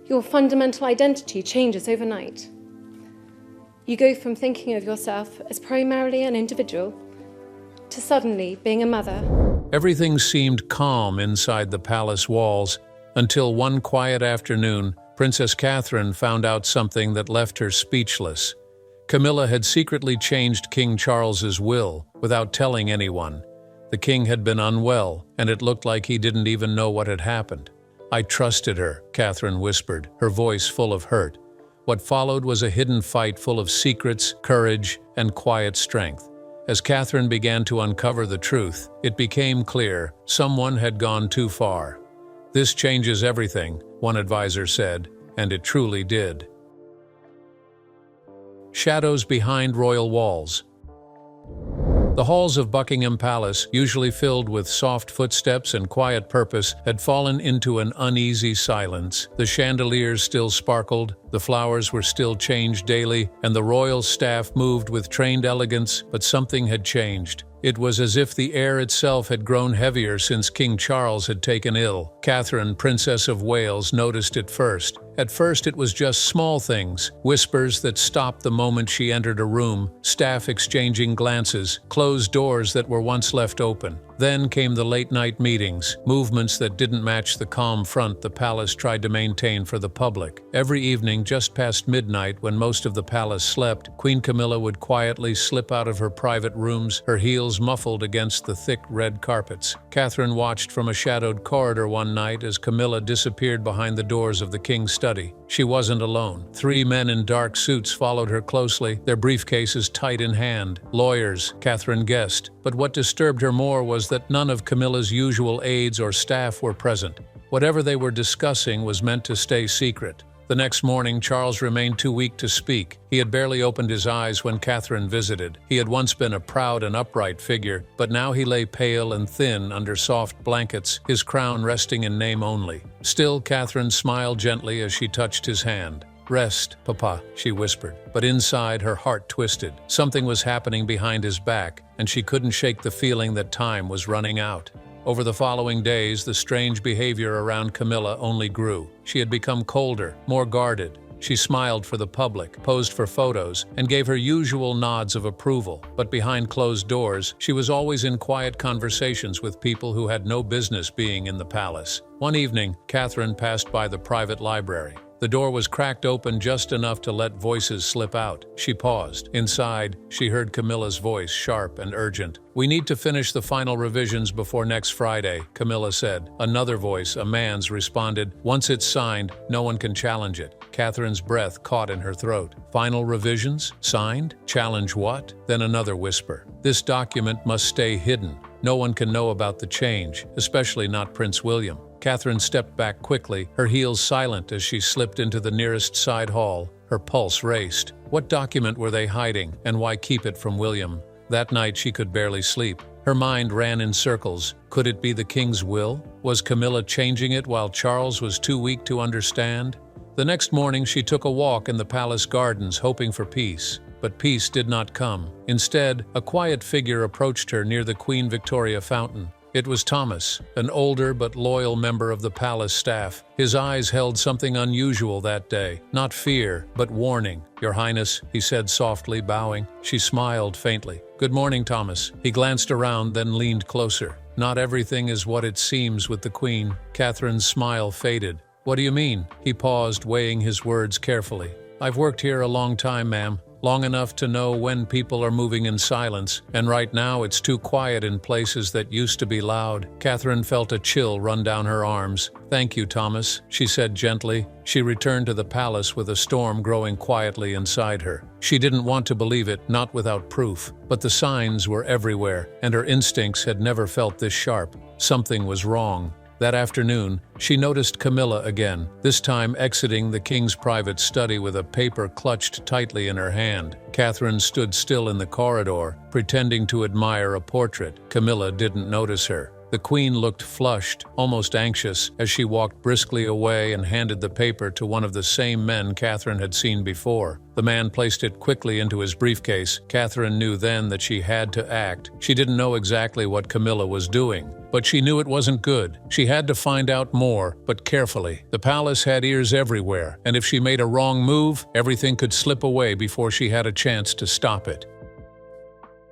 Your fundamental identity changes overnight. You go from thinking of yourself as primarily an individual to suddenly being a mother. Everything seemed calm inside the palace walls until one quiet afternoon, Princess Catherine found out something that left her speechless. Camilla had secretly changed King Charles's will without telling anyone. The king had been unwell, and it looked like he didn't even know what had happened. "I trusted her," Catherine whispered, her voice full of hurt. What followed was a hidden fight full of secrets, courage, and quiet strength. As Catherine began to uncover the truth, it became clear someone had gone too far. "This changes everything," one advisor said, and it truly did. Shadows behind royal walls. The halls of Buckingham Palace, usually filled with soft footsteps and quiet purpose, had fallen into an uneasy silence. The chandeliers still sparkled, the flowers were still changed daily, and the royal staff moved with trained elegance, but something had changed. It was as if the air itself had grown heavier since King Charles had taken ill. Catherine, Princess of Wales, noticed it first. At first it was just small things, whispers that stopped the moment she entered a room, staff exchanging glances, closed doors that were once left open. Then came the late-night meetings, movements that didn't match the calm front the palace tried to maintain for the public. Every evening, just past midnight, when most of the palace slept, Queen Camilla would quietly slip out of her private rooms, her heels muffled against the thick red carpets. Catherine watched from a shadowed corridor one night as Camilla disappeared behind the doors of the king's study. She wasn't alone. 3 men in dark suits followed her closely, their briefcases tight in hand. Lawyers, Catherine guessed. But what disturbed her more was that none of Camilla's usual aides or staff were present. Whatever they were discussing was meant to stay secret. The next morning, Charles remained too weak to speak. He had barely opened his eyes when Catherine visited. He had once been a proud and upright figure, but now he lay pale and thin under soft blankets, his crown resting in name only. Still, Catherine smiled gently as she touched his hand. "Rest, Papa," she whispered. But inside, her heart twisted. Something was happening behind his back, and she couldn't shake the feeling that time was running out. Over the following days, the strange behavior around Camilla only grew. She had become colder, more guarded. She smiled for the public, posed for photos, and gave her usual nods of approval. But behind closed doors, she was always in quiet conversations with people who had no business being in the palace. One evening, Catherine passed by the private library. The door was cracked open just enough to let voices slip out. She paused. Inside, she heard Camilla's voice, sharp and urgent. "We need to finish the final revisions before next Friday," Camilla said. Another voice, a man's, responded, "Once it's signed, no one can challenge it." Catherine's breath caught in her throat. "Final revisions? Signed? Challenge what?" Then another whisper. "This document must stay hidden. No one can know about the change, especially not Prince William." Catherine stepped back quickly, her heels silent as she slipped into the nearest side hall. Her pulse raced. What document were they hiding, and why keep it from William? That night she could barely sleep. Her mind ran in circles. Could it be the king's will? Was Camilla changing it while Charles was too weak to understand? The next morning she took a walk in the palace gardens, hoping for peace. But peace did not come. Instead, a quiet figure approached her near the Queen Victoria fountain. It was Thomas, an older but loyal member of the palace staff. His eyes held something unusual that day. Not fear, but warning. "Your Highness," he said softly, bowing. She smiled faintly. "Good morning, Thomas." He glanced around, then leaned closer. "Not everything is what it seems with the Queen." Catherine's smile faded. "What do you mean?" He paused, weighing his words carefully. "I've worked here a long time, ma'am. Long enough to know when people are moving in silence, and right now it's too quiet in places that used to be loud." Catherine felt a chill run down her arms. "Thank you, Thomas," she said gently. She returned to the palace with a storm growing quietly inside her. She didn't want to believe it, not without proof, but the signs were everywhere, and her instincts had never felt this sharp. Something was wrong. That afternoon, she noticed Camilla again, this time exiting the king's private study with a paper clutched tightly in her hand. Catherine stood still in the corridor, pretending to admire a portrait. Camilla didn't notice her. The queen looked flushed, almost anxious, as she walked briskly away and handed the paper to one of the same men Catherine had seen before. The man placed it quickly into his briefcase. Catherine knew then that she had to act. She didn't know exactly what Camilla was doing, but she knew it wasn't good. She had to find out more, but carefully. The palace had ears everywhere, and if she made a wrong move, everything could slip away before she had a chance to stop it.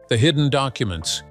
The hidden documents.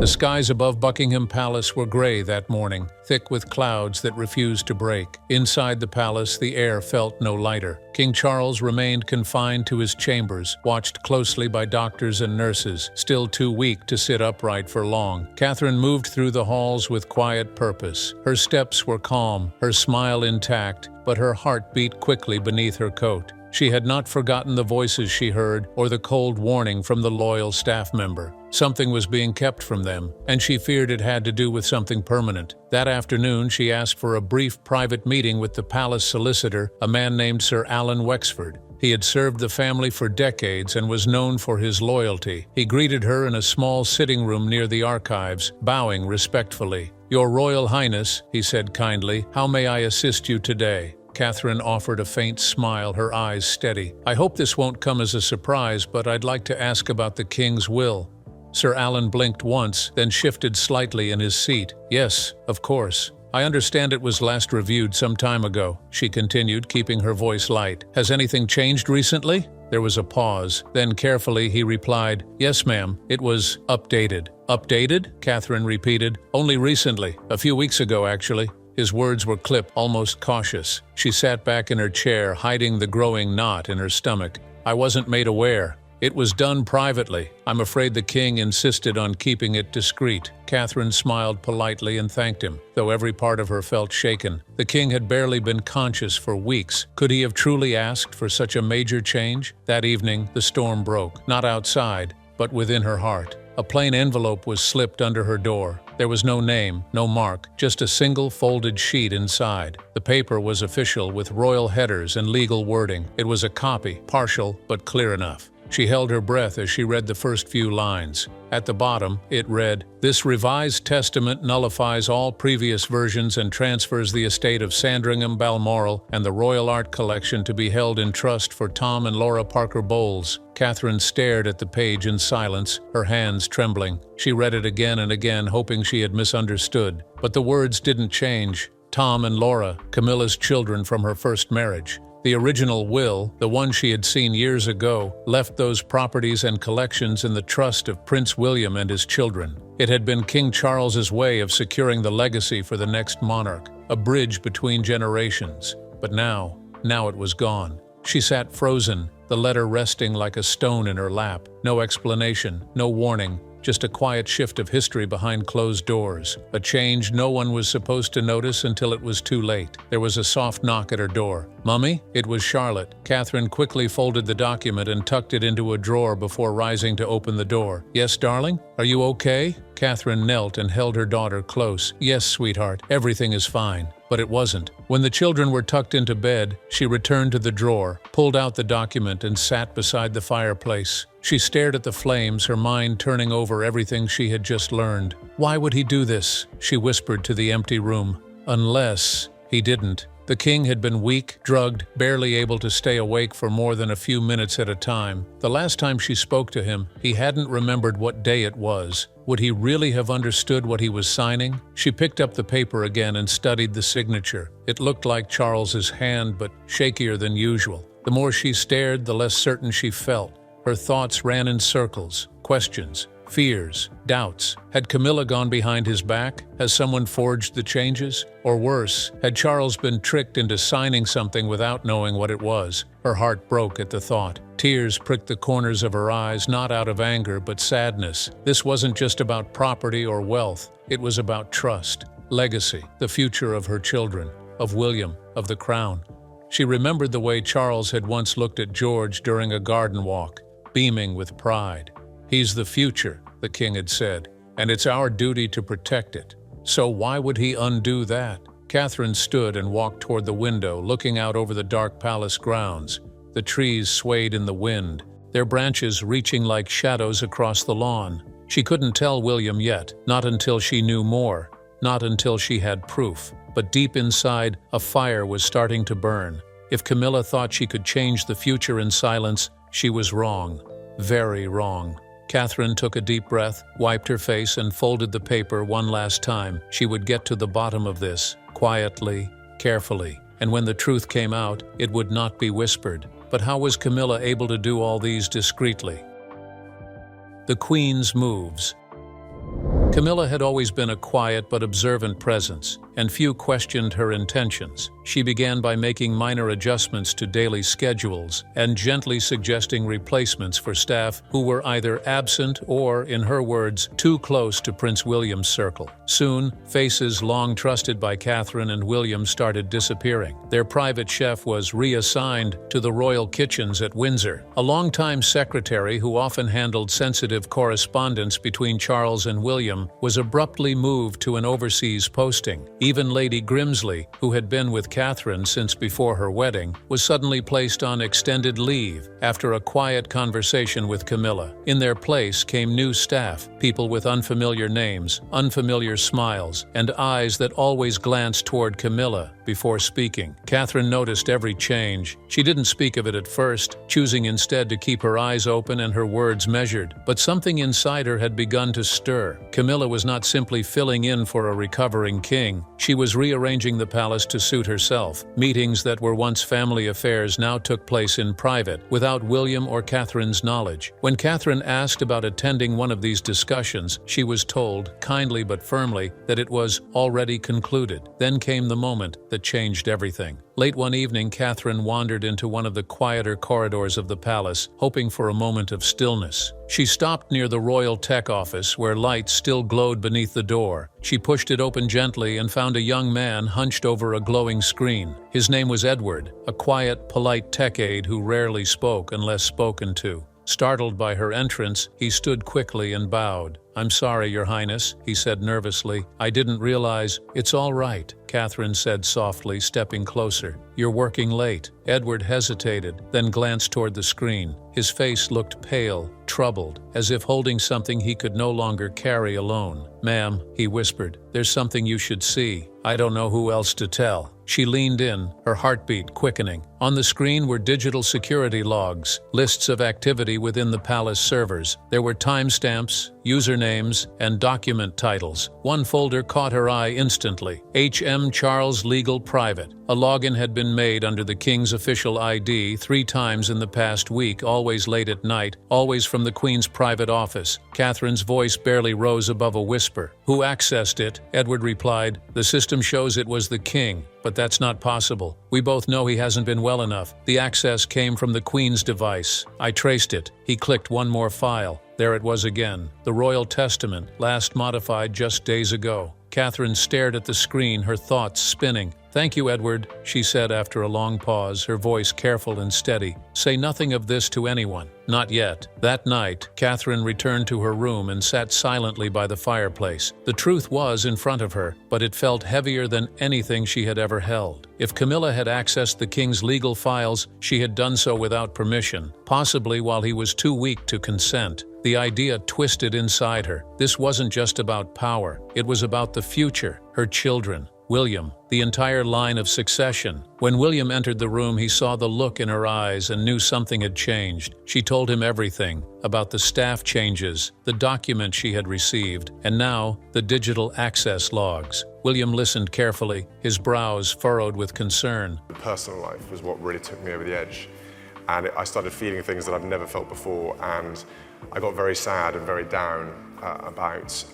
The skies above Buckingham Palace were gray that morning, thick with clouds that refused to break. Inside the palace, the air felt no lighter. King Charles remained confined to his chambers, watched closely by doctors and nurses, still too weak to sit upright for long. Catherine moved through the halls with quiet purpose. Her steps were calm, her smile intact, but her heart beat quickly beneath her coat. She had not forgotten the voices she heard or the cold warning from the loyal staff member. Something was being kept from them, and she feared it had to do with something permanent. That afternoon, she asked for a brief private meeting with the palace solicitor, a man named Sir Alan Wexford. He had served the family for decades and was known for his loyalty. He greeted her in a small sitting room near the archives, bowing respectfully. "Your Royal Highness," he said kindly, "how may I assist you today?" Catherine offered a faint smile, her eyes steady. "I hope this won't come as a surprise, but I'd like to ask about the king's will." Sir Alan blinked once, then shifted slightly in his seat. "Yes, of course. I understand it was last reviewed some time ago," she continued, keeping her voice light. "Has anything changed recently?" There was a pause. Then carefully he replied, "Yes, ma'am. It was updated." "Updated?" Catherine repeated. "Only recently. A few weeks ago, actually." His words were clipped, almost cautious. She sat back in her chair, hiding the growing knot in her stomach. "I wasn't made aware. It was done privately. I'm afraid the king insisted on keeping it discreet." Catherine smiled politely and thanked him, though every part of her felt shaken. The king had barely been conscious for weeks. Could he have truly asked for such a major change? That evening, the storm broke, not outside, but within her heart. A plain envelope was slipped under her door. There was no name, no mark, just a single folded sheet inside. The paper was official with royal headers and legal wording. It was a copy, partial but clear enough. She held her breath as she read the first few lines. At the bottom, it read, "This revised testament nullifies all previous versions and transfers the estate of Sandringham Balmoral and the Royal Art Collection to be held in trust for Tom and Laura Parker Bowles." Catherine stared at the page in silence, her hands trembling. She read it again and again, hoping she had misunderstood. But the words didn't change. Tom and Laura, Camilla's children from her first marriage. The original will, the one she had seen years ago, left those properties and collections in the trust of Prince William and his children. It had been King Charles's way of securing the legacy for the next monarch, a bridge between generations. But now it was gone. She sat frozen, the letter resting like a stone in her lap. No explanation, no warning, just a quiet shift of history behind closed doors. A change no one was supposed to notice until it was too late. There was a soft knock at her door. "Mummy?" It was Charlotte. Catherine quickly folded the document and tucked it into a drawer before rising to open the door. "Yes, darling? Are you okay?" Catherine knelt and held her daughter close. "Yes, sweetheart, everything is fine." But it wasn't. When the children were tucked into bed, she returned to the drawer, pulled out the document, and sat beside the fireplace. She stared at the flames, her mind turning over everything she had just learned. "Why would he do this?" she whispered to the empty room. Unless he didn't. The king had been weak, drugged, barely able to stay awake for more than a few minutes at a time. The last time she spoke to him, he hadn't remembered what day it was. Would he really have understood what he was signing? She picked up the paper again and studied the signature. It looked like Charles's hand, but shakier than usual. The more she stared, the less certain she felt. Her thoughts ran in circles, questions, fears, doubts. Had Camilla gone behind his back? Has someone forged the changes? Or worse, had Charles been tricked into signing something without knowing what it was? Her heart broke at the thought. Tears pricked the corners of her eyes, not out of anger, but sadness. This wasn't just about property or wealth. It was about trust, legacy, the future of her children, of William, of the crown. She remembered the way Charles had once looked at George during a garden walk, beaming with pride. "He's the future," the king had said, "and it's our duty to protect it." So why would he undo that? Catherine stood and walked toward the window, looking out over the dark palace grounds. The trees swayed in the wind, their branches reaching like shadows across the lawn. She couldn't tell William yet, not until she knew more, not until she had proof. But deep inside, a fire was starting to burn. If Camilla thought she could change the future in silence, she was wrong. Very wrong. Catherine took a deep breath, wiped her face, and folded the paper one last time. She would get to the bottom of this, quietly, carefully. And when the truth came out, it would not be whispered. But how was Camilla able to do all these discreetly? The Queen's moves. Camilla had always been a quiet but observant presence, and few questioned her intentions. She began by making minor adjustments to daily schedules and gently suggesting replacements for staff who were either absent or, in her words, too close to Prince William's circle. Soon, faces long trusted by Catherine and William started disappearing. Their private chef was reassigned to the royal kitchens at Windsor. A longtime secretary who often handled sensitive correspondence between Charles and William was abruptly moved to an overseas posting. Even Lady Grimsley, who had been with Catherine since before her wedding, was suddenly placed on extended leave after a quiet conversation with Camilla. In their place came new staff, people with unfamiliar names, unfamiliar smiles, and eyes that always glanced toward Camilla before speaking. Catherine noticed every change. She didn't speak of it at first, choosing instead to keep her eyes open and her words measured. But something inside her had begun to stir. Camilla was not simply filling in for a recovering king. She was rearranging the palace to suit herself. Meetings that were once family affairs now took place in private, without William or Catherine's knowledge. When Catherine asked about attending one of these discussions, she was told, kindly but firmly, that it was already concluded. Then came the moment that changed everything. Late one evening, Catherine wandered into one of the quieter corridors of the palace, hoping for a moment of stillness. She stopped near the Royal Tech office, where lights still glowed beneath the door. She pushed it open gently and found a young man hunched over a glowing screen. His name was Edward, a quiet, polite tech aide who rarely spoke unless spoken to. Startled by her entrance, he stood quickly and bowed. "I'm sorry, Your Highness," he said nervously. "I didn't realize—" "It's all right," Catherine said softly, stepping closer. "You're working late." Edward hesitated, then glanced toward the screen. His face looked pale, troubled, as if holding something he could no longer carry alone. "Ma'am," he whispered, "there's something you should see. I don't know who else to tell." She leaned in, her heartbeat quickening. On the screen were digital security logs, lists of activity within the palace servers. There were timestamps, usernames, and document titles. One folder caught her eye instantly. H.M. Charles Legal Private. A login had been made under the King's official ID 3 times in the past week, always late at night, always from the Queen's private office. Catherine's voice barely rose above a whisper. "Who accessed it?" Edward replied. "The system shows it was the King, but that's not possible. We both know he hasn't been well enough. The access came from the Queen's device. I traced it." He clicked one more file. There it was again. The Royal Testament, last modified just days ago. Catherine stared at the screen, her thoughts spinning. "Thank you, Edward," she said after a long pause, her voice careful and steady. "Say nothing of this to anyone." "Not yet." That night, Catherine returned to her room and sat silently by the fireplace. The truth was in front of her, but it felt heavier than anything she had ever held. If Camilla had accessed the King's legal files, she had done so without permission, possibly while he was too weak to consent. The idea twisted inside her. This wasn't just about power. It was about the future, her children, William, the entire line of succession. When William entered the room, he saw the look in her eyes and knew something had changed. She told him everything about the staff changes, the document she had received, and now the digital access logs. William listened carefully, his brows furrowed with concern. The personal life was what really took me over the edge. And I started feeling things that I've never felt before, and I got very sad and very down about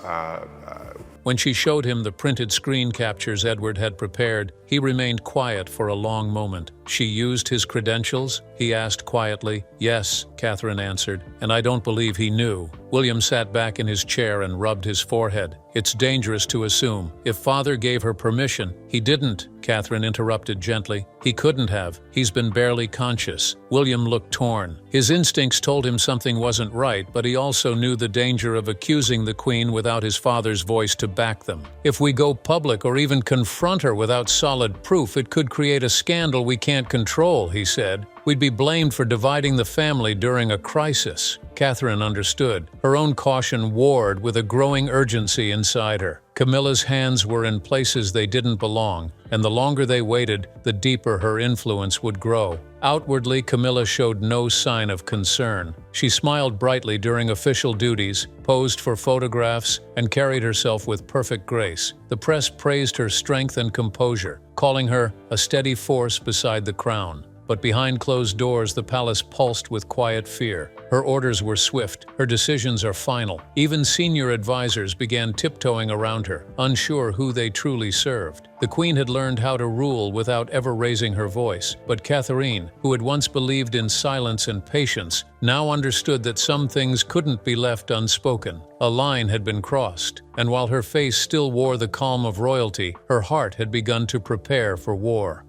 When she showed him the printed screen captures Edward had prepared, he remained quiet for a long moment. "She used his credentials?" he asked quietly. "Yes," Catherine answered, "and I don't believe he knew." William sat back in his chair and rubbed his forehead. "It's dangerous to assume. If Father gave her permission—" "He didn't," Catherine interrupted gently. "He couldn't have. He's been barely conscious." William looked torn. His instincts told him something wasn't right, but he also knew the danger of accusing the Queen without his father's voice to back them. "If we go public or even confront her without solid proof, it could create a scandal we can't control," he said. "We'd be blamed for dividing the family during a crisis." Catherine understood. Her own caution warred with a growing urgency inside her. Camilla's hands were in places they didn't belong, and the longer they waited, the deeper her influence would grow. Outwardly, Camilla showed no sign of concern. She smiled brightly during official duties, posed for photographs, and carried herself with perfect grace. The press praised her strength and composure, calling her a steady force beside the crown. But behind closed doors, the palace pulsed with quiet fear. Her orders were swift, her decisions are final. Even senior advisors began tiptoeing around her, unsure who they truly served. The queen had learned how to rule without ever raising her voice, but Catherine, who had once believed in silence and patience, now understood that some things couldn't be left unspoken. A line had been crossed, and while her face still wore the calm of royalty, her heart had begun to prepare for war.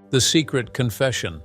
The secret confession.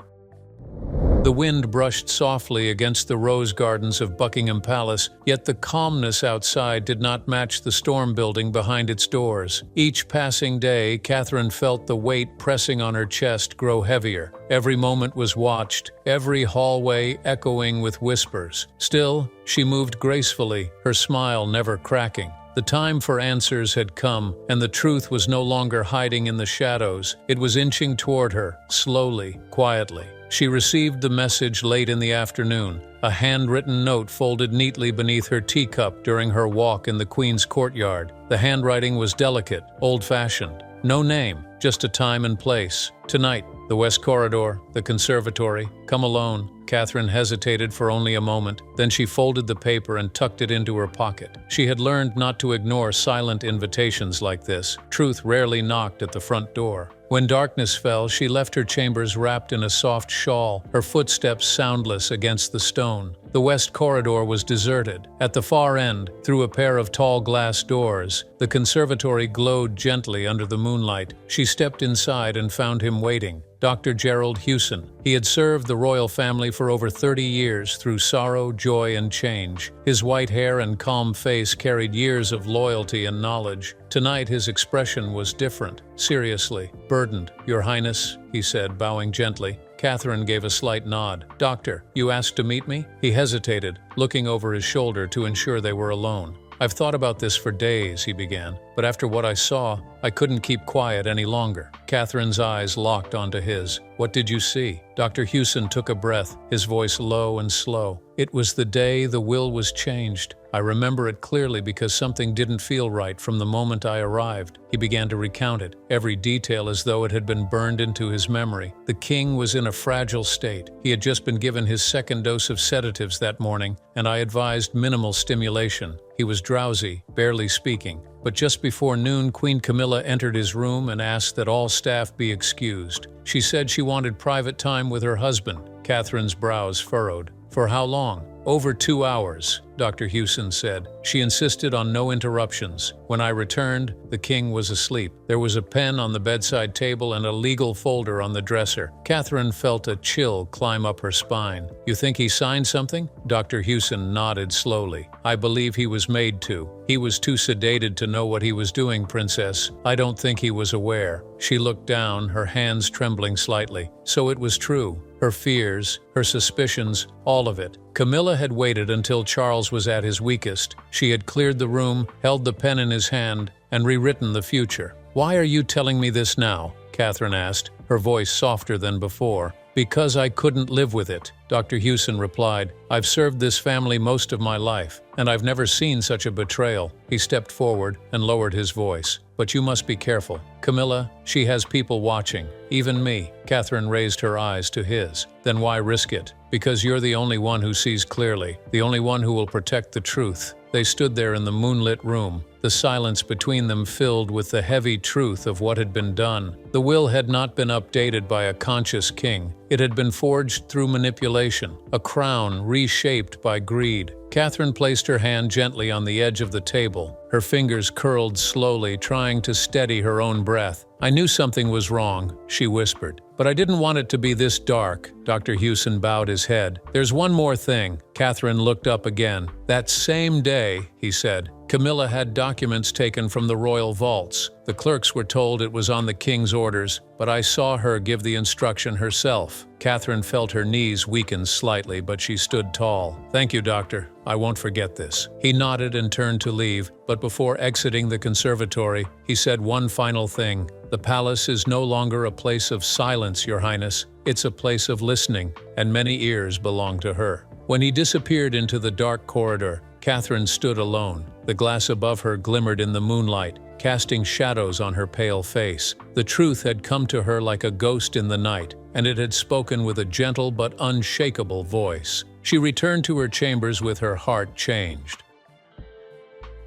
The wind brushed softly against the rose gardens of Buckingham Palace, yet the calmness outside did not match the storm building behind its doors. Each passing day, Catherine felt the weight pressing on her chest grow heavier. Every moment was watched, every hallway echoing with whispers. Still, she moved gracefully, her smile never cracking. The time for answers had come, and the truth was no longer hiding in the shadows. It was inching toward her, slowly, quietly. She received the message late in the afternoon, a handwritten note folded neatly beneath her teacup during her walk in the Queen's courtyard. The handwriting was delicate, old-fashioned. No name, just a time and place. Tonight, the West Corridor, the conservatory. Come alone. Catherine hesitated for only a moment, then she folded the paper and tucked it into her pocket. She had learned not to ignore silent invitations like this. Truth rarely knocked at the front door. When darkness fell, she left her chambers wrapped in a soft shawl, her footsteps soundless against the stone. The West Corridor was deserted. At the far end, through a pair of tall glass doors, the conservatory glowed gently under the moonlight. She stepped inside and found him waiting. Dr. Gerald Hewson. He had served the royal family for over 30 years through sorrow, joy, and change. His white hair and calm face carried years of loyalty and knowledge. Tonight his expression was different, seriously, burdened. "Your Highness," he said, bowing gently. Catherine gave a slight nod. "Doctor, you asked to meet me?" He hesitated, looking over his shoulder to ensure they were alone. "I've thought about this for days," he began, "but after what I saw, I couldn't keep quiet any longer." Catherine's eyes locked onto his. "What did you see?" Dr. Hewson took a breath, his voice low and slow. "It was the day the will was changed. I remember it clearly because something didn't feel right from the moment I arrived." He began to recount it, every detail as though it had been burned into his memory. The king was in a fragile state. He had just been given his second dose of sedatives that morning, and I advised minimal stimulation. He was drowsy, barely speaking. But just before noon, Queen Camilla entered his room and asked that all staff be excused. She said she wanted private time with her husband. Catherine's brows furrowed. "For how long?" "Over 2 hours," Dr. Hewson said. She insisted on no interruptions. When I returned, the king was asleep. There was a pen on the bedside table and a legal folder on the dresser. Catherine felt a chill climb up her spine. "You think he signed something?" Dr. Hewson nodded slowly. "I believe he was made to. He was too sedated to know what he was doing, Princess. I don't think he was aware." She looked down, her hands trembling slightly. So it was true. Her fears, her suspicions, all of it. Camilla had waited until Charles was at his weakest. She had cleared the room, held the pen in his hand, and rewritten the future. "Why are you telling me this now?" Catherine asked, her voice softer than before. "Because I couldn't live with it," Dr. Hewson replied. "I've served this family most of my life, and I've never seen such a betrayal." He stepped forward and lowered his voice. "But you must be careful. Camilla, she has people watching. Even me." Catherine raised her eyes to his. "Then why risk it? Because you're the only one who sees clearly, the only one who will protect the truth." They stood there in the moonlit room, the silence between them filled with the heavy truth of what had been done. The will had not been updated by a conscious king. It had been forged through manipulation, a crown reshaped by greed. Catherine placed her hand gently on the edge of the table. Her fingers curled slowly, trying to steady her own breath. "I knew something was wrong," she whispered. "But I didn't want it to be this dark." Dr. Hewson bowed his head. "There's one more thing." Catherine looked up again. "That same day," he said, "Camilla had documents taken from the royal vaults. The clerks were told it was on the king's orders, but I saw her give the instruction herself. Catherine felt her knees weaken slightly, but she stood tall. "Thank you, doctor. I won't forget this." He nodded and turned to leave, but before exiting the conservatory, he said one final thing. "The palace is no longer a place of silence, Your Highness. It's a place of listening, and many ears belong to her." When he disappeared into the dark corridor, Catherine stood alone. The glass above her glimmered in the moonlight, casting shadows on her pale face. The truth had come to her like a ghost in the night, and it had spoken with a gentle but unshakable voice. She returned to her chambers with her heart changed.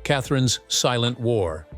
Catherine's silent war.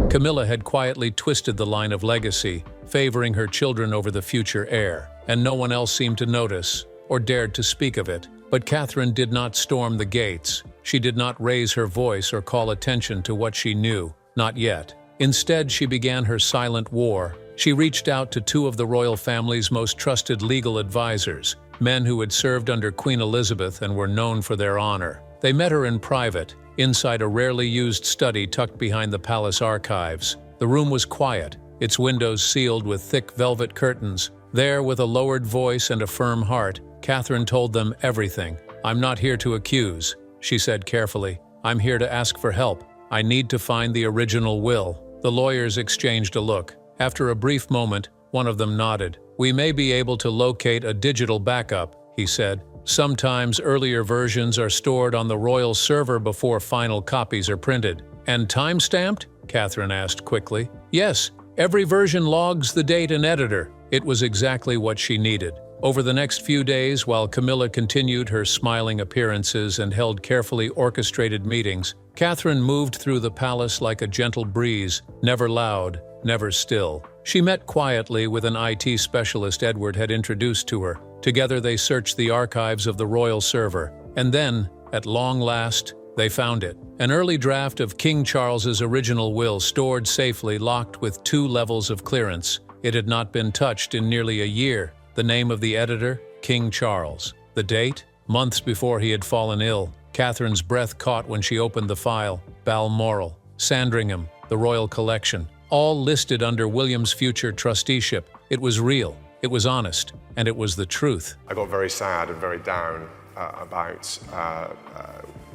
Camilla had quietly twisted the line of legacy, favoring her children over the future heir, and no one else seemed to notice or dared to speak of it. But Catherine did not storm the gates. She did not raise her voice or call attention to what she knew. Not yet. Instead, she began her silent war. She reached out to two of the royal family's most trusted legal advisors, men who had served under Queen Elizabeth and were known for their honor. They met her in private, inside a rarely used study tucked behind the palace archives. The room was quiet, its windows sealed with thick velvet curtains. There, with a lowered voice and a firm heart, Catherine told them everything. "I'm not here to accuse," she said carefully. "I'm here to ask for help. I need to find the original will." The lawyers exchanged a look. After a brief moment, one of them nodded. "We may be able to locate a digital backup," he said. "Sometimes earlier versions are stored on the royal server before final copies are printed." "And time-stamped?" Catherine asked quickly. "Yes, every version logs the date and editor." It was exactly what she needed. Over the next few days, while Camilla continued her smiling appearances and held carefully orchestrated meetings, Catherine moved through the palace like a gentle breeze, never loud, never still. She met quietly with an IT specialist Edward had introduced to her. Together they searched the archives of the royal server. And then, at long last, they found it. An early draft of King Charles's original will stored safely, locked with 2 levels of clearance. It had not been touched in nearly a year. The name of the editor, King Charles. The date? Months before he had fallen ill. Catherine's breath caught when she opened the file. Balmoral, Sandringham, the royal collection, all listed under William's future trusteeship. It was real, it was honest, and it was the truth. I got very sad and very down about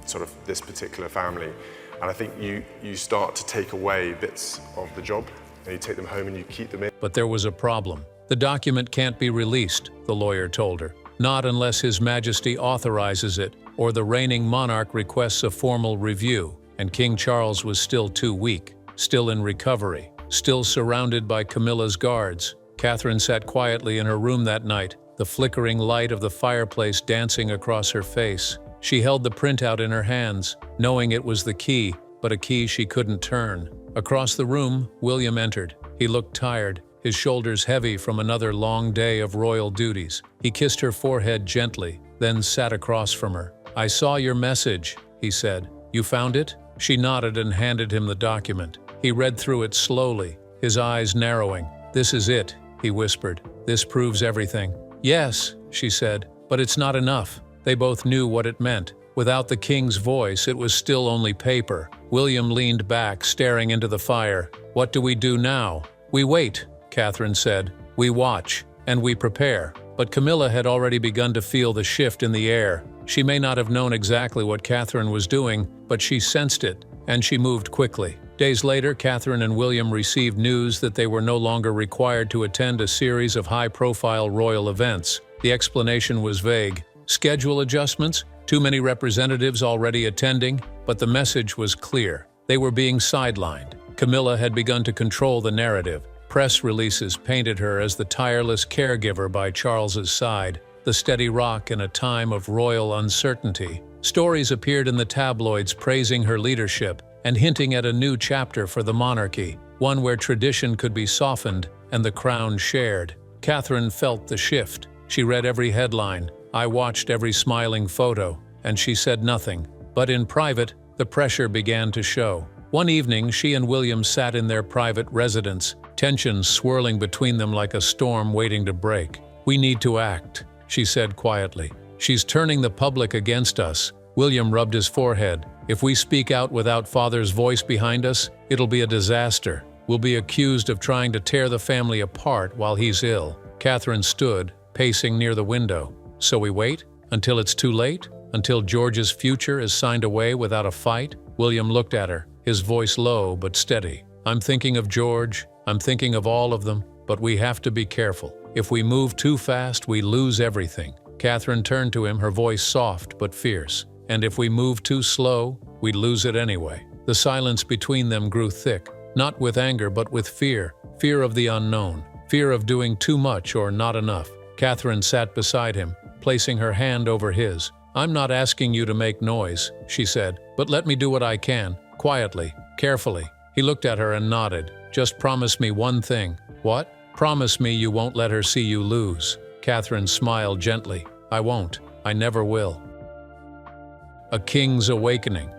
sort of this particular family. And I think you start to take away bits of the job, and you take them home and you keep them in. But there was a problem. The document can't be released, the lawyer told her. Not unless His Majesty authorizes it, or the reigning monarch requests a formal review. And King Charles was still too weak, still in recovery, still surrounded by Camilla's guards. Catherine sat quietly in her room that night, the flickering light of the fireplace dancing across her face. She held the printout in her hands, knowing it was the key, but a key she couldn't turn. Across the room, William entered. He looked tired, his shoulders heavy from another long day of royal duties. He kissed her forehead gently, then sat across from her. "I saw your message," he said. "You found it?" She nodded and handed him the document. He read through it slowly, his eyes narrowing. "This is it," he whispered. "This proves everything." "Yes," she said, "but it's not enough." They both knew what it meant. Without the king's voice, it was still only paper. William leaned back, staring into the fire. "What do we do now?" "We wait," Catherine said. "We watch, and we prepare." But Camilla had already begun to feel the shift in the air. She may not have known exactly what Catherine was doing, but she sensed it, and she moved quickly. Days later, Catherine and William received news that they were no longer required to attend a series of high-profile royal events. The explanation was vague. Schedule adjustments? Too many representatives already attending? But the message was clear. They were being sidelined. Camilla had begun to control the narrative. Press releases painted her as the tireless caregiver by Charles's side, the steady rock in a time of royal uncertainty. Stories appeared in the tabloids praising her leadership and hinting at a new chapter for the monarchy, one where tradition could be softened and the crown shared. Catherine felt the shift. She read every headline. I watched every smiling photo, and she said nothing. But in private, the pressure began to show. One evening, she and William sat in their private residence, tensions swirling between them like a storm waiting to break. "We need to act," she said quietly. "She's turning the public against us." William rubbed his forehead. "If we speak out without Father's voice behind us, it'll be a disaster." We'll be accused of trying to tear the family apart while he's ill." Catherine stood, pacing near the window. "So we wait? Until it's too late? Until George's future is signed away without a fight?" William looked at her, his voice low but steady. "I'm thinking of George. I'm thinking of all of them. But we have to be careful. If we move too fast, we lose everything." Catherine turned to him, her voice soft but fierce. "And if we move too slow, we'd lose it anyway." The silence between them grew thick, not with anger but with fear. Fear of the unknown. Fear of doing too much or not enough. Catherine sat beside him, placing her hand over his. "I'm not asking you to make noise," she said, "but let me do what I can, quietly, carefully." He looked at her and nodded. "Just promise me one thing." "What?" "Promise me you won't let her see you lose." Catherine smiled gently. "I won't. I never will." A King's Awakening.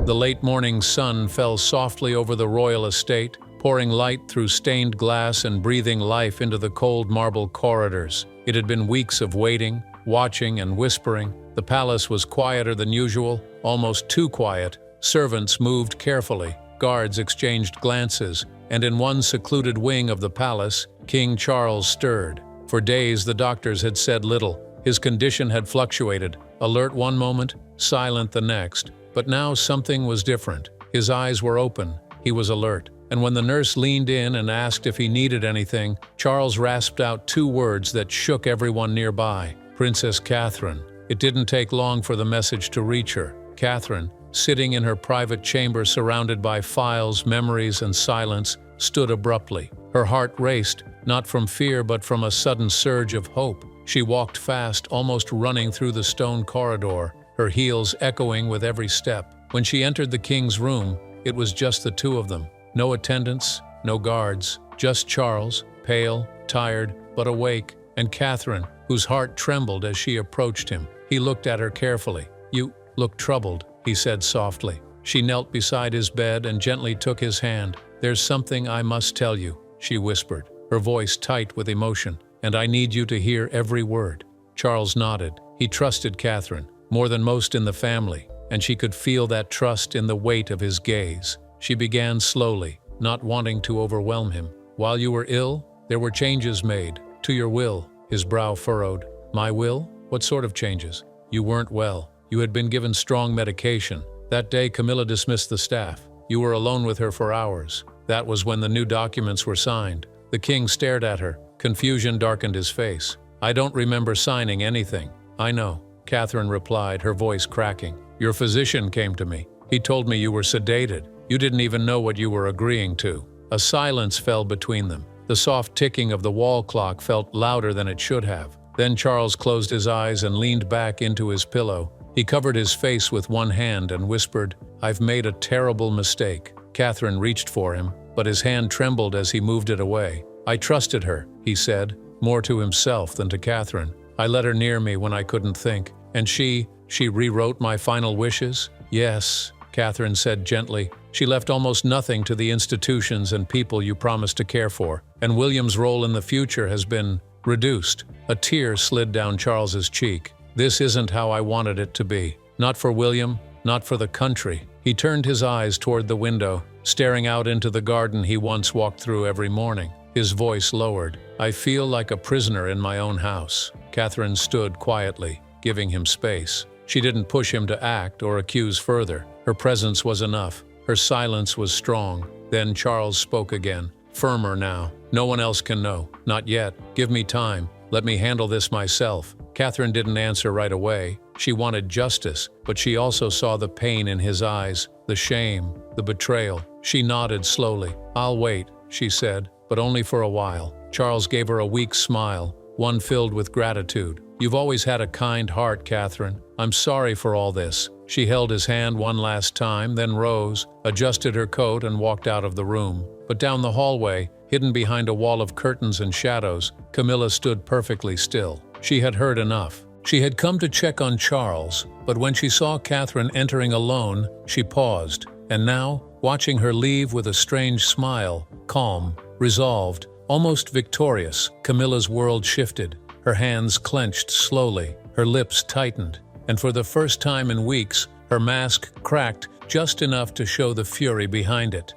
The late morning sun fell softly over the royal estate, pouring light through stained glass and breathing life into the cold marble corridors. It had been weeks of waiting, watching, and whispering. The palace was quieter than usual, almost too quiet. Servants moved carefully, guards exchanged glances, and in one secluded wing of the palace, King Charles stirred. For days the doctors had said little. His condition had fluctuated, alert one moment, silent the next. But now something was different. His eyes were open, he was alert. And when the nurse leaned in and asked if he needed anything, Charles rasped out two words that shook everyone nearby. "Princess Catherine." It didn't take long for the message to reach her. Catherine, sitting in her private chamber surrounded by files, memories, and silence, stood abruptly. Her heart raced, not from fear but from a sudden surge of hope. She walked fast, almost running through the stone corridor, her heels echoing with every step. When she entered the king's room, it was just the two of them. No attendants, no guards, just Charles, pale, tired, but awake, and Catherine, whose heart trembled as she approached him. He looked at her carefully. "You look troubled," he said softly. She knelt beside his bed and gently took his hand. "There's something I must tell you," she whispered, her voice tight with emotion, "and I need you to hear every word." Charles nodded. He trusted Catherine, more than most in the family, and she could feel that trust in the weight of his gaze. She began slowly, not wanting to overwhelm him. "While you were ill, there were changes made. To your will." His brow furrowed. "My will? What sort of changes?" "You weren't well. You had been given strong medication. That day Camilla dismissed the staff. You were alone with her for hours. That was when the new documents were signed." The king stared at her. Confusion darkened his face. "I don't remember signing anything." "I know," Catherine replied, her voice cracking. "Your physician came to me. He told me you were sedated. You didn't even know what you were agreeing to." A silence fell between them. The soft ticking of the wall clock felt louder than it should have. Then Charles closed his eyes and leaned back into his pillow. He covered his face with one hand and whispered, "I've made a terrible mistake." Catherine reached for him, but his hand trembled as he moved it away. "I trusted her," he said, more to himself than to Catherine. "I let her near me when I couldn't think. And she rewrote my final wishes?" "Yes," Catherine said gently. "She left almost nothing to the institutions and people you promised to care for, and William's role in the future has been reduced." A tear slid down Charles's cheek. "This isn't how I wanted it to be. Not for William, not for the country." He turned his eyes toward the window, staring out into the garden he once walked through every morning. His voice lowered. "I feel like a prisoner in my own house." Catherine stood quietly, giving him space. She didn't push him to act or accuse further. Her presence was enough. Her silence was strong. Then Charles spoke again, firmer now. "No one else can know. Not yet. Give me time. Let me handle this myself." Catherine didn't answer right away. She wanted justice, but she also saw the pain in his eyes, the shame, the betrayal. She nodded slowly. "I'll wait," she said, "but only for a while." Charles gave her a weak smile, one filled with gratitude. "You've always had a kind heart, Catherine. I'm sorry for all this." She held his hand one last time, then rose, adjusted her coat, and walked out of the room. But down the hallway, hidden behind a wall of curtains and shadows, Camilla stood perfectly still. She had heard enough. She had come to check on Charles, but when she saw Catherine entering alone, she paused. And now, watching her leave with a strange smile, calm, resolved, almost victorious, Camilla's world shifted. Her hands clenched slowly, her lips tightened, and for the first time in weeks, her mask cracked just enough to show the fury behind it.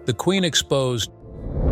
The Queen exposed.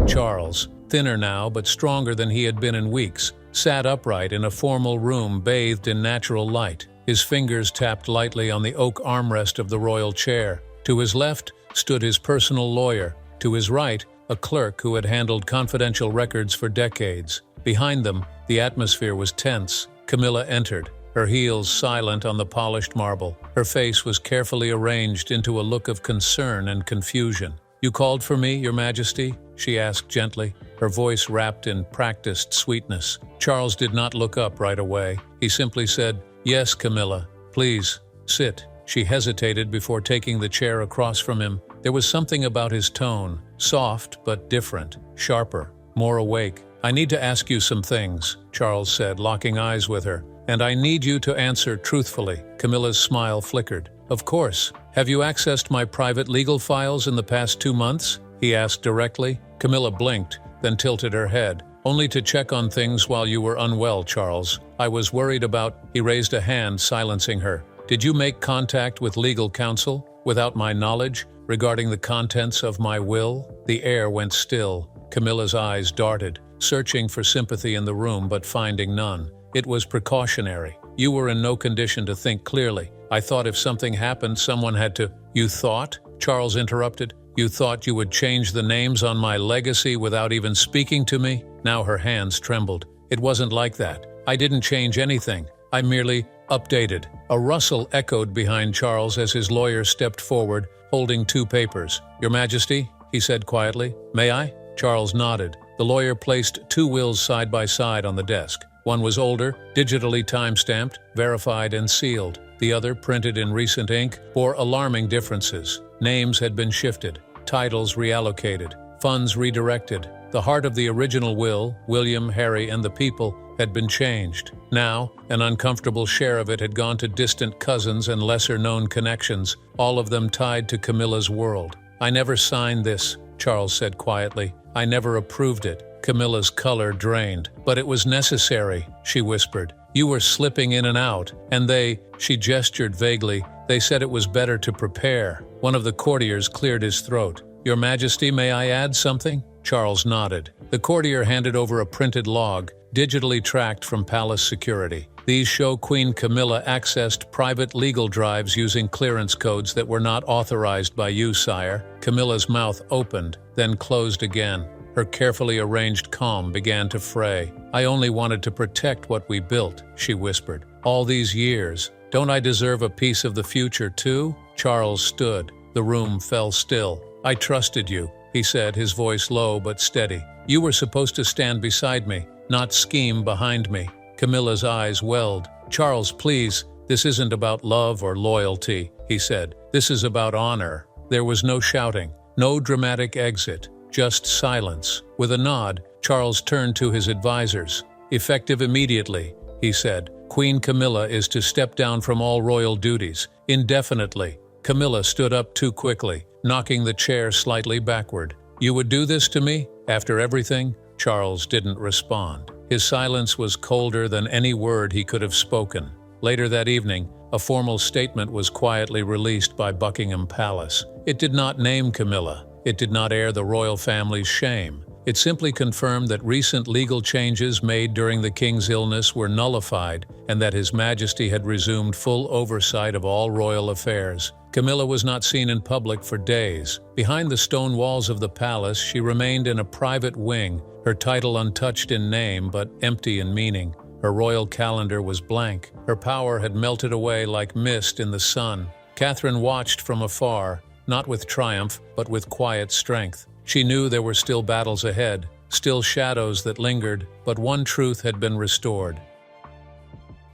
Charles, thinner now but stronger than he had been in weeks, sat upright in a formal room bathed in natural light. His fingers tapped lightly on the oak armrest of the royal chair. To his left stood his personal lawyer. To his right, a clerk who had handled confidential records for decades. Behind them, the atmosphere was tense. Camilla entered, her heels silent on the polished marble. Her face was carefully arranged into a look of concern and confusion. "You called for me, Your Majesty?" she asked gently, her voice wrapped in practiced sweetness. Charles did not look up right away. He simply said, "Yes, Camilla. Please, sit." She hesitated before taking the chair across from him. There was something about his tone, soft but different, sharper, more awake. "I need to ask you some things," Charles said, locking eyes with her. "And I need you to answer truthfully." Camilla's smile flickered. "Of course. Have you accessed my private legal files in the past 2 months?" he asked directly. Camilla blinked, then tilted her head. "Only to check on things while you were unwell, Charles. I was worried about—" He raised a hand, silencing her. "Did you make contact with legal counsel, without my knowledge, regarding the contents of my will?" The air went still. Camilla's eyes darted, searching for sympathy in the room but finding none. "It was precautionary. You were in no condition to think clearly. I thought if something happened, someone had to—" "You thought?" Charles interrupted. "You thought you would change the names on my legacy without even speaking to me?" Now her hands trembled. "It wasn't like that. I didn't change anything. I merely updated." A rustle echoed behind Charles as his lawyer stepped forward, holding 2 papers. "Your Majesty," he said quietly. "May I?" Charles nodded. The lawyer placed 2 wills side by side on the desk. One was older, digitally time-stamped, verified and sealed. The other, printed in recent ink, bore alarming differences. Names had been shifted, titles reallocated, funds redirected. The heart of the original will, William, Harry, and the people, had been changed. Now, an uncomfortable share of it had gone to distant cousins and lesser-known connections, all of them tied to Camilla's world. "I never signed this," Charles said quietly. "I never approved it." Camilla's color drained. "But it was necessary," she whispered. "You were slipping in and out, and she gestured vaguely, "they said it was better to prepare." One of the courtiers cleared his throat. "Your Majesty, may I add something?" Charles nodded. The courtier handed over a printed log, digitally tracked from palace security. "These show Queen Camilla accessed private legal drives using clearance codes that were not authorized by you, sire." Camilla's mouth opened, then closed again. Her carefully arranged calm began to fray. "I only wanted to protect what we built," she whispered. "All these years. Don't I deserve a piece of the future, too?" Charles stood. The room fell still. "I trusted you," he said, his voice low but steady. "You were supposed to stand beside me, not scheme behind me." Camilla's eyes welled. "Charles, please, this isn't about love or loyalty," he said. "This is about honor." There was no shouting, no dramatic exit. Just silence. With a nod, Charles turned to his advisors. "Effective immediately," he said. "Queen Camilla is to step down from all royal duties, indefinitely." Camilla stood up too quickly, knocking the chair slightly backward. "You would do this to me? After everything?" Charles didn't respond. His silence was colder than any word he could have spoken. Later that evening, a formal statement was quietly released by Buckingham Palace. It did not name Camilla. It did not air the royal family's shame. It simply confirmed that recent legal changes made during the king's illness were nullified and that His Majesty had resumed full oversight of all royal affairs. Camilla was not seen in public for days. Behind the stone walls of the palace, she remained in a private wing, her title untouched in name but empty in meaning. Her royal calendar was blank. Her power had melted away like mist in the sun. Catherine watched from afar, not with triumph, but with quiet strength. She knew there were still battles ahead, still shadows that lingered, but one truth had been restored: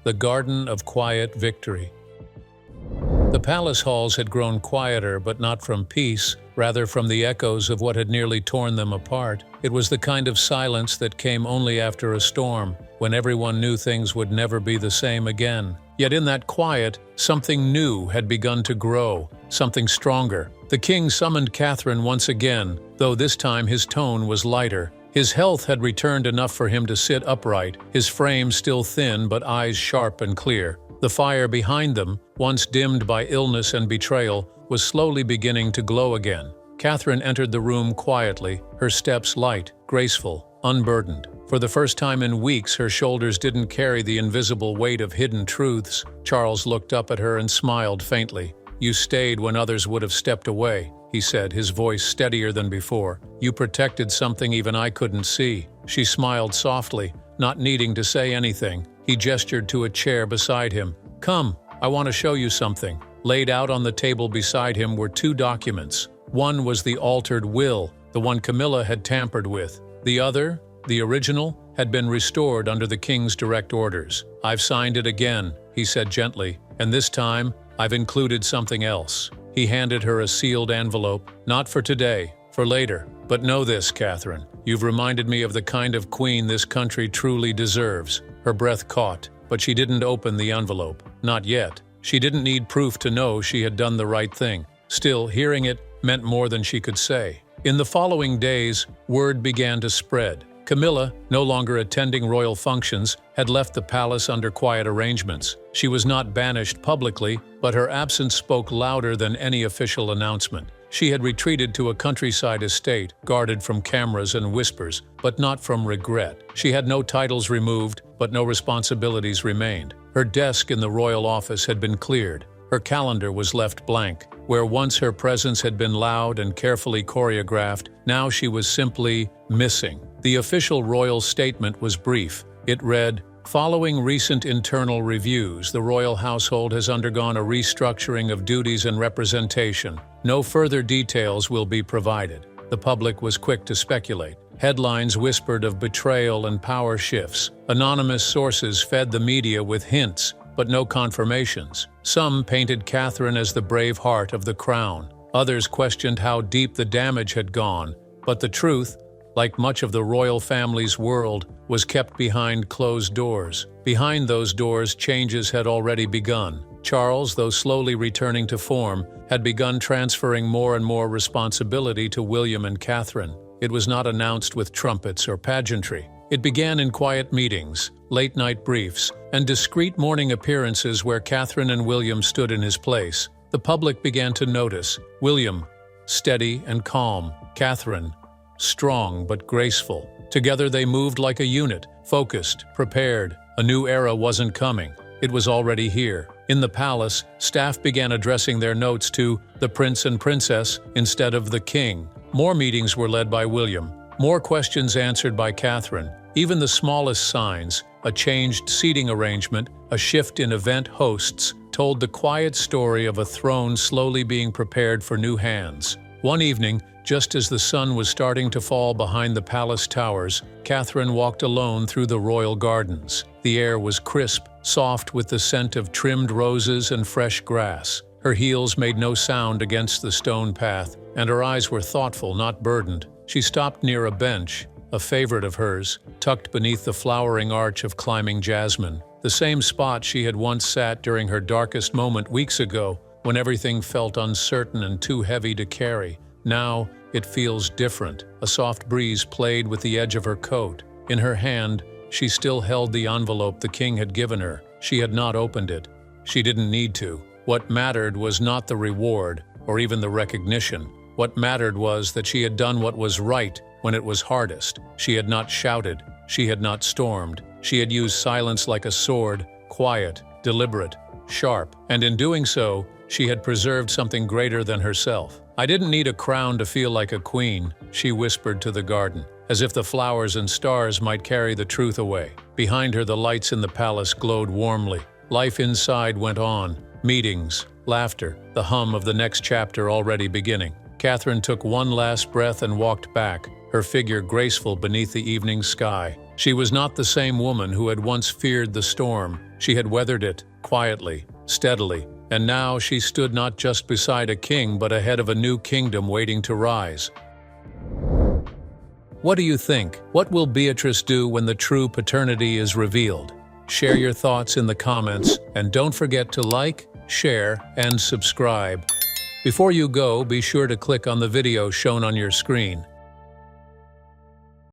the Garden of Quiet Victory. The palace halls had grown quieter, but not from peace, rather from the echoes of what had nearly torn them apart. It was the kind of silence that came only after a storm, when everyone knew things would never be the same again. Yet in that quiet, something new had begun to grow, something stronger. The king summoned Catherine once again, though this time his tone was lighter. His health had returned enough for him to sit upright, his frame still thin but eyes sharp and clear. The fire behind them, once dimmed by illness and betrayal, was slowly beginning to glow again. Catherine entered the room quietly, her steps light, graceful, unburdened. For the first time in weeks, her shoulders didn't carry the invisible weight of hidden truths. Charles looked up at her and smiled faintly. "You stayed when others would have stepped away," he said, his voice steadier than before. "You protected something even I couldn't see." She smiled softly, not needing to say anything. He gestured to a chair beside him. "Come, I want to show you something." Laid out on the table beside him were two documents. One was the altered will, the one Camilla had tampered with. The other, the original, had been restored under the king's direct orders. "I've signed it again," he said gently, "and this time I've included something else." He handed her a sealed envelope. "Not for today, for later. But know this, Catherine, you've reminded me of the kind of queen this country truly deserves." Her breath caught, but she didn't open the envelope. Not yet. She didn't need proof to know she had done the right thing. Still, hearing it meant more than she could say. In the following days, word began to spread. Camilla, no longer attending royal functions, had left the palace under quiet arrangements. She was not banished publicly, but her absence spoke louder than any official announcement. She had retreated to a countryside estate, guarded from cameras and whispers, but not from regret. She had no titles removed, but no responsibilities remained. Her desk in the royal office had been cleared. Her calendar was left blank. Where once her presence had been loud and carefully choreographed, now she was simply missing. The official royal statement was brief. It read, "Following recent internal reviews, the royal household has undergone a restructuring of duties and representation. No further details will be provided." The public was quick to speculate. Headlines whispered of betrayal and power shifts. Anonymous sources fed the media with hints, but no confirmations. Some painted Catherine as the brave heart of the crown. Others questioned how deep the damage had gone. But the truth, like much of the royal family's world, was kept behind closed doors. Behind those doors, changes had already begun. Charles, though slowly returning to form, had begun transferring more and more responsibility to William and Catherine. It was not announced with trumpets or pageantry. It began in quiet meetings, late-night briefs, and discreet morning appearances where Catherine and William stood in his place. The public began to notice. William, steady and calm. Catherine, strong but graceful. Together they moved like a unit, focused, prepared. A new era wasn't coming. It was already here. In the palace, staff began addressing their notes to the prince and princess instead of the king. More meetings were led by William. More questions answered by Catherine. Even the smallest signs, a changed seating arrangement, a shift in event hosts, told the quiet story of a throne slowly being prepared for new hands. One evening, just as the sun was starting to fall behind the palace towers, Catherine walked alone through the royal gardens. The air was crisp, soft with the scent of trimmed roses and fresh grass. Her heels made no sound against the stone path, and her eyes were thoughtful, not burdened. She stopped near a bench, a favorite of hers, tucked beneath the flowering arch of climbing jasmine. The same spot she had once sat during her darkest moment weeks ago, when everything felt uncertain and too heavy to carry. Now, it feels different. A soft breeze played with the edge of her coat. In her hand, she still held the envelope the king had given her. She had not opened it. She didn't need to. What mattered was not the reward, or even the recognition. What mattered was that she had done what was right when it was hardest. She had not shouted. She had not stormed. She had used silence like a sword, quiet, deliberate, sharp. And in doing so, she had preserved something greater than herself. "I didn't need a crown to feel like a queen," she whispered to the garden, as if the flowers and stars might carry the truth away. Behind her, the lights in the palace glowed warmly. Life inside went on. Meetings, laughter, the hum of the next chapter already beginning. Catherine took one last breath and walked back, her figure graceful beneath the evening sky. She was not the same woman who had once feared the storm. She had weathered it, quietly, steadily, and now she stood not just beside a king but ahead of a new kingdom waiting to rise. What do you think? What will Beatrice do when the true paternity is revealed? Share your thoughts in the comments, and don't forget to like, share, and subscribe. Before you go, be sure to click on the video shown on your screen.